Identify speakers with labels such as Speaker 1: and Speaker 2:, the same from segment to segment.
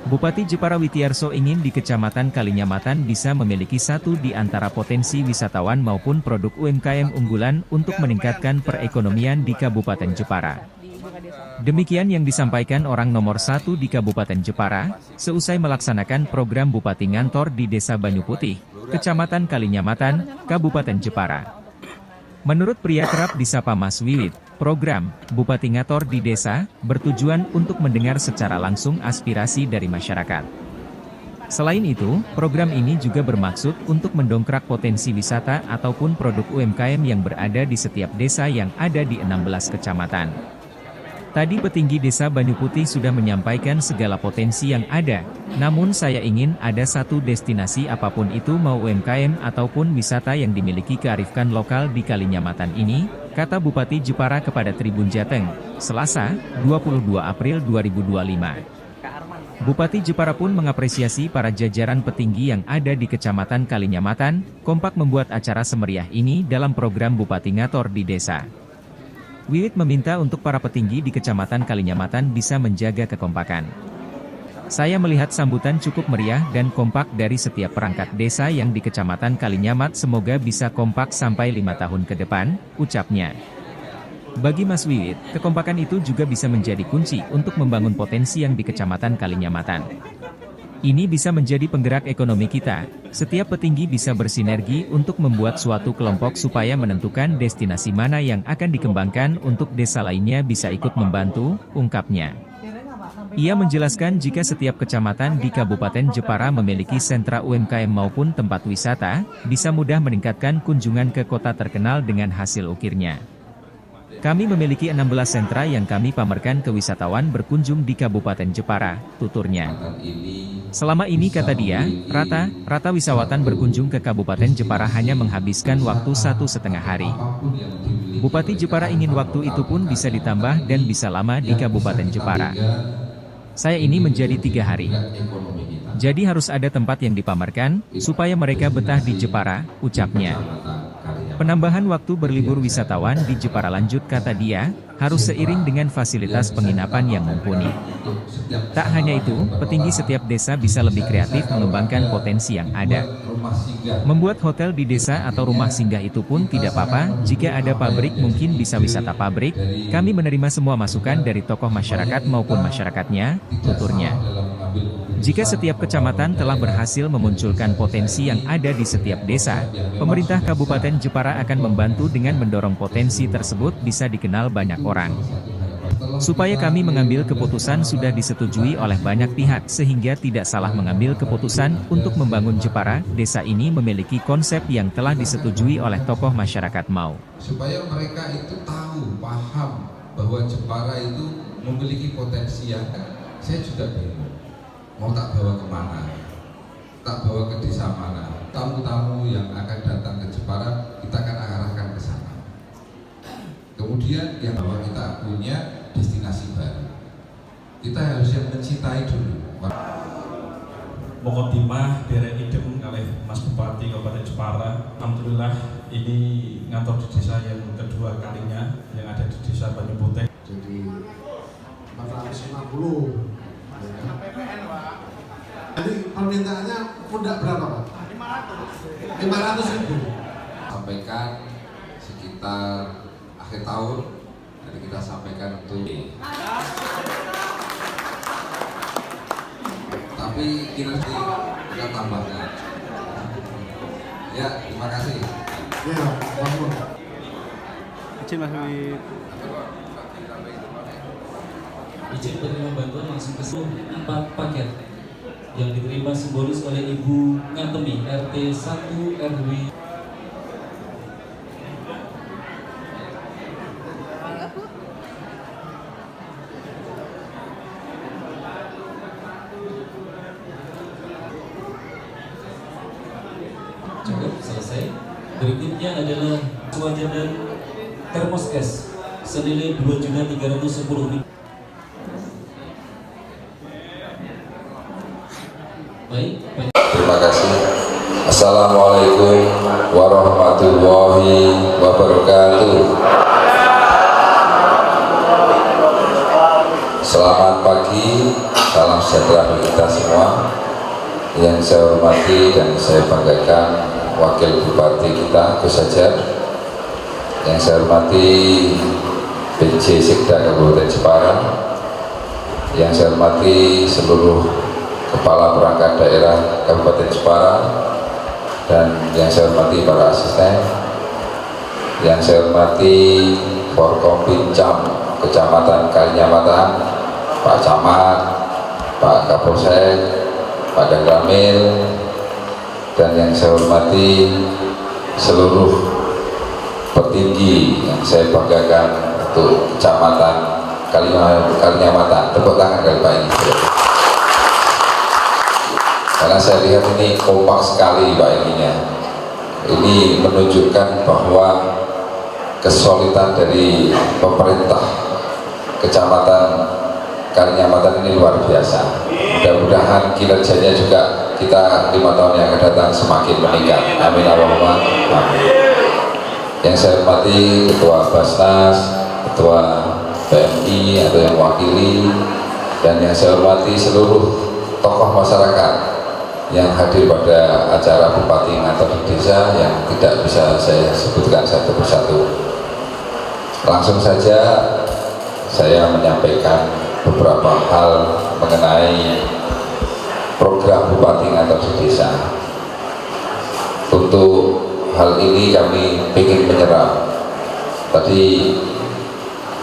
Speaker 1: Bupati Jepara Witiarso ingin di Kecamatan Kalinyamatan bisa memiliki satu di antara potensi wisatawan maupun produk UMKM unggulan untuk meningkatkan perekonomian di Kabupaten Jepara. Demikian yang disampaikan orang nomor 1 di Kabupaten Jepara, seusai melaksanakan program Bupati Ngantor di Desa Banyu Putih, Kecamatan Kalinyamatan, Kabupaten Jepara. Menurut pria kerap disapa Mas Wiwit, program Bupati Ngator di Desa bertujuan untuk mendengar secara langsung aspirasi dari masyarakat. Selain itu, program ini juga bermaksud untuk mendongkrak potensi wisata ataupun produk UMKM yang berada di setiap desa yang ada di 16 kecamatan. Tadi petinggi Desa Banyu Putih sudah menyampaikan segala potensi yang ada, namun saya ingin ada satu destinasi apapun itu mau UMKM ataupun wisata yang dimiliki kearifan lokal di Kalinyamatan ini, kata Bupati Jepara kepada Tribun Jateng, Selasa, 22 April 2025. Bupati Jepara pun mengapresiasi para jajaran petinggi yang ada di Kecamatan Kalinyamatan, kompak membuat acara semeriah ini dalam program Bupati Ngator di Desa. Wiwit meminta untuk para petinggi di Kecamatan Kalinyamatan bisa menjaga kekompakan. Saya melihat sambutan cukup meriah dan kompak dari setiap perangkat desa yang di Kecamatan Kalinyamat, semoga bisa kompak sampai 5 tahun ke depan, ucapnya. Bagi Mas Wiwit, kekompakan itu juga bisa menjadi kunci untuk membangun potensi yang di Kecamatan Kalinyamatan. Ini bisa menjadi penggerak ekonomi kita. Setiap petinggi bisa bersinergi untuk membuat suatu kelompok supaya menentukan destinasi mana yang akan dikembangkan untuk desa lainnya bisa ikut membantu, ungkapnya. Ia menjelaskan jika setiap kecamatan di Kabupaten Jepara memiliki sentra UMKM maupun tempat wisata, bisa mudah meningkatkan kunjungan ke kota terkenal dengan hasil ukirnya. Kami memiliki 16 sentra yang kami pamerkan ke wisatawan berkunjung di Kabupaten Jepara, tuturnya. Selama ini, kata dia, rata wisatawan berkunjung ke Kabupaten Jepara hanya menghabiskan waktu 1,5 hari. Bupati Jepara ingin waktu itu pun bisa ditambah dan bisa lama di Kabupaten Jepara. Saya ini menjadi 3 hari. Jadi harus ada tempat yang dipamerkan, supaya mereka betah di Jepara, ucapnya. Penambahan waktu berlibur wisatawan di Jepara, lanjut kata dia, harus seiring dengan fasilitas penginapan yang mumpuni. Tak hanya itu, petinggi setiap desa bisa lebih kreatif mengembangkan potensi yang ada. Membuat hotel di desa atau rumah singgah itu pun tidak apa-apa, jika ada pabrik mungkin bisa wisata pabrik, kami menerima semua masukan dari tokoh masyarakat maupun masyarakatnya, tuturnya. Jika setiap kecamatan telah berhasil memunculkan potensi yang ada di setiap desa, pemerintah Kabupaten Jepara akan membantu dengan mendorong potensi tersebut bisa dikenal banyak orang. Supaya kami mengambil keputusan sudah disetujui oleh banyak pihak sehingga tidak salah mengambil keputusan untuk membangun Jepara. Desa ini memiliki konsep yang telah disetujui oleh tokoh masyarakat mau.
Speaker 2: Supaya mereka itu tahu, paham bahwa Jepara itu memiliki potensi yang saya juga bingung. Mau tak bawa kemana, tak bawa ke desa mana, tamu-tamu yang akan datang ke Jepara kita akan arahkan ke sana. Kemudian yang bahwa kita punya destinasi baru, kita harus yang mencintai dulu.
Speaker 3: Mokotimah derek idem oleh Mas Bupati Kabupaten Jepara. Alhamdulillah ini ngantor di desa yang kedua kalinya yang ada di Desa Banyu Putih.
Speaker 4: Jadi 450. Jadi permintaannya pundak berapa, Pak? 500 ribu.
Speaker 2: Sampaikan sekitar akhir tahun, jadi kita sampaikan untuk. Tapi kita tambahkan. Ya, terima kasih.
Speaker 4: Ya, bangun.
Speaker 5: Izin Mas Wiwit.
Speaker 6: Izin penerima bantuan langsung ke 4 paket yang diterima simbolis oleh Ibu Ngantemi RT 1 RW. Cukup, selesai. Berikutnya adalah wajan dan termos es senilai 2.310.000.
Speaker 2: Terima kasih. Assalamualaikum warahmatullahi wabarakatuh. Selamat pagi, salam sejahtera. kita semua. Yang saya hormati dan saya banggakan Wakil Bupati kita, Gus Hajar. Yang saya hormati PJ Sekda Kabupaten Jepara. Yang saya hormati seluruh Kepala Perangkat Daerah Kabupaten Jepara, dan yang saya hormati para asisten. Yang saya hormati Forkompinjam Kecamatan Kalinyamatan, Pak Camat, Pak Kapolsek, Pak Danramil, dan yang saya hormati seluruh petinggi yang saya banggakan untuk Kecamatan Kalinyamatan. Tepuk tangan kali Pak ini. Karena saya lihat ini kompak sekali Pak ininya. Ini menunjukkan bahwa kesolidan dari pemerintah Kecamatan Kalinyamatan ini luar biasa. Mudah-mudahan kinerjanya juga kita 5 tahun yang akan datang semakin meningkat. Amin Allahumma amin. Yang saya hormati Ketua Basnas, Ketua PMI atau yang wakili, dan yang saya hormati seluruh tokoh masyarakat yang hadir pada acara Bupati Ngantor di Desa yang tidak bisa saya sebutkan satu persatu. Langsung saja saya menyampaikan beberapa hal mengenai program Bupati Ngantor di Desa. Untuk hal ini kami ingin menyerap. Tadi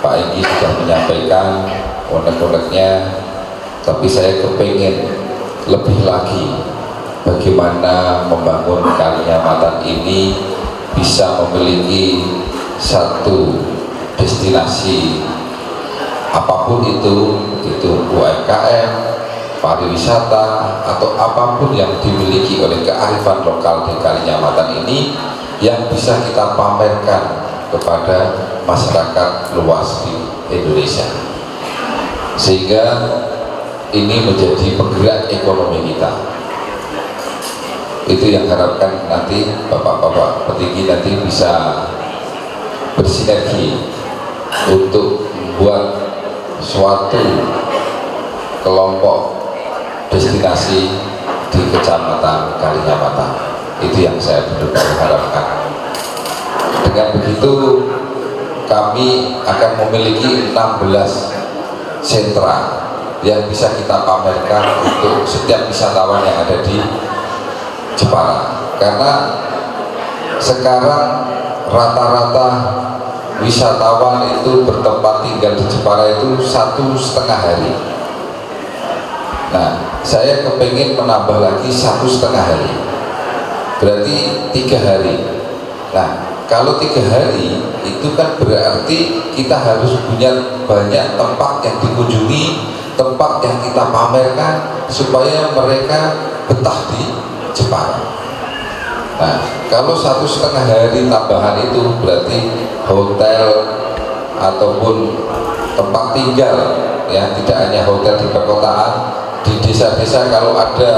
Speaker 2: Pak Enggi sudah menyampaikan unek-uneknya, tapi saya kepingin lebih lagi bagaimana membangun Kalinyamatan ini bisa memiliki satu destinasi apapun itu UMKM, pariwisata, atau apapun yang dimiliki oleh kearifan lokal di Kalinyamatan ini yang bisa kita pamerkan kepada masyarakat luas di Indonesia, sehingga ini menjadi penggerak ekonomi kita. Itu yang harapkan nanti Bapak-bapak petinggi nanti bisa bersinergi untuk membuat suatu kelompok destinasi di Kecamatan Kalinyamatan. Itu yang saya benar-benar harapkan. Dengan begitu kami akan memiliki 16 sentra yang bisa kita pamerkan untuk setiap wisatawan yang ada di Jepara. Karena sekarang rata-rata wisatawan itu bertempat tinggal di Jepara itu 1,5 hari. Nah, saya kepingin menambah lagi 1,5 hari, berarti 3 hari. Nah, kalau 3 hari itu kan berarti kita harus punya banyak tempat yang dikunjungi, tempat yang kita pamerkan supaya mereka betah di Jepara. Nah, kalau 1,5 hari tambahan itu berarti hotel ataupun tempat tinggal, ya, tidak hanya hotel di perkotaan, di desa-desa kalau ada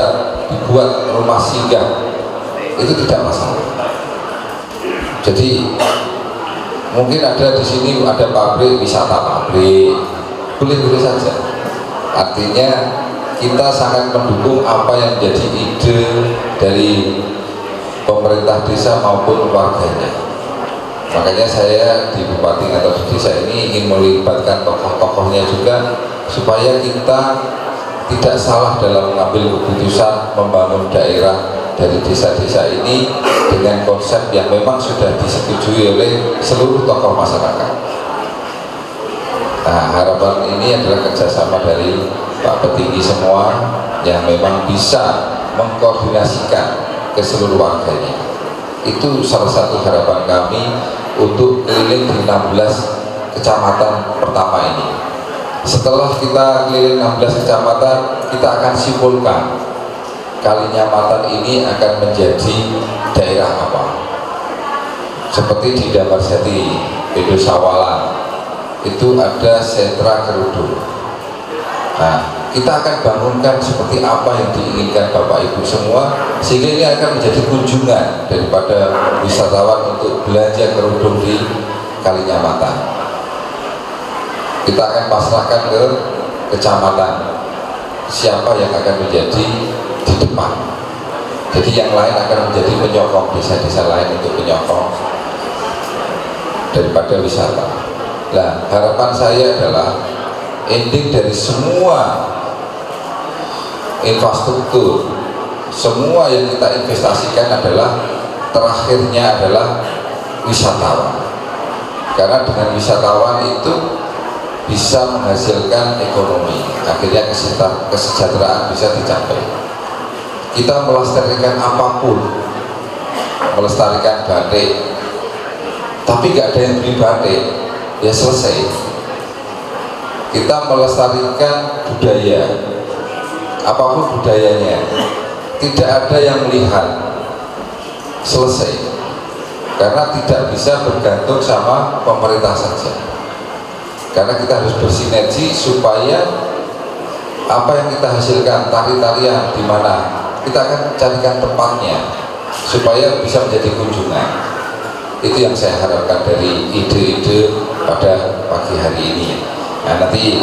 Speaker 2: dibuat rumah singgah itu tidak masalah. Jadi mungkin ada di sini ada pabrik, wisata pabrik, boleh-boleh saja. Artinya kita sangat mendukung apa yang menjadi ide dari pemerintah desa maupun warganya. Makanya saya di Bupati Ngantor Desa ini ingin melibatkan tokoh-tokohnya juga supaya kita tidak salah dalam mengambil keputusan membangun daerah dari desa-desa ini dengan konsep yang memang sudah disetujui oleh seluruh tokoh masyarakat. Nah, harapan ini adalah kerjasama dari Pak Petinggi semua yang memang bisa mengkoordinasikan ke seluruh warganya. Itu salah satu harapan kami untuk keliling di 16 kecamatan pertama ini. Setelah kita keliling 16 kecamatan, kita akan simpulkan Kalinyamatan ini akan menjadi daerah apa. Seperti di Damarsari, Bedo Sawalan, itu ada sentra kerudung. Nah, kita akan bangunkan seperti apa yang diinginkan Bapak Ibu semua, sehingga ini akan menjadi kunjungan daripada wisatawan untuk belanja kerudung di Kalinyamatan. Kita akan pasrahkan ke kecamatan. siapa yang akan menjadi di depan. Jadi yang lain akan menjadi penyokong, desa-desa lain untuk penyokong daripada wisata. Nah, harapan saya adalah ending dari semua infrastruktur, semua yang kita investasikan adalah terakhirnya adalah wisatawan. Karena dengan wisatawan itu bisa menghasilkan ekonomi, akhirnya kesejahteraan bisa dicapai. Kita melestarikan apapun, melestarikan batik, tapi nggak ada yang beli batik, ya selesai. Kita melestarikan budaya, apapun budayanya, tidak ada yang melihat, selesai. Karena tidak bisa bergantung sama pemerintah saja. Karena kita harus bersinergi supaya apa yang kita hasilkan, tari-tarian di mana, kita akan carikan tempatnya supaya bisa menjadi kunjungan. Itu yang saya harapkan dari ide-ide pada pagi hari ini. Nah, nanti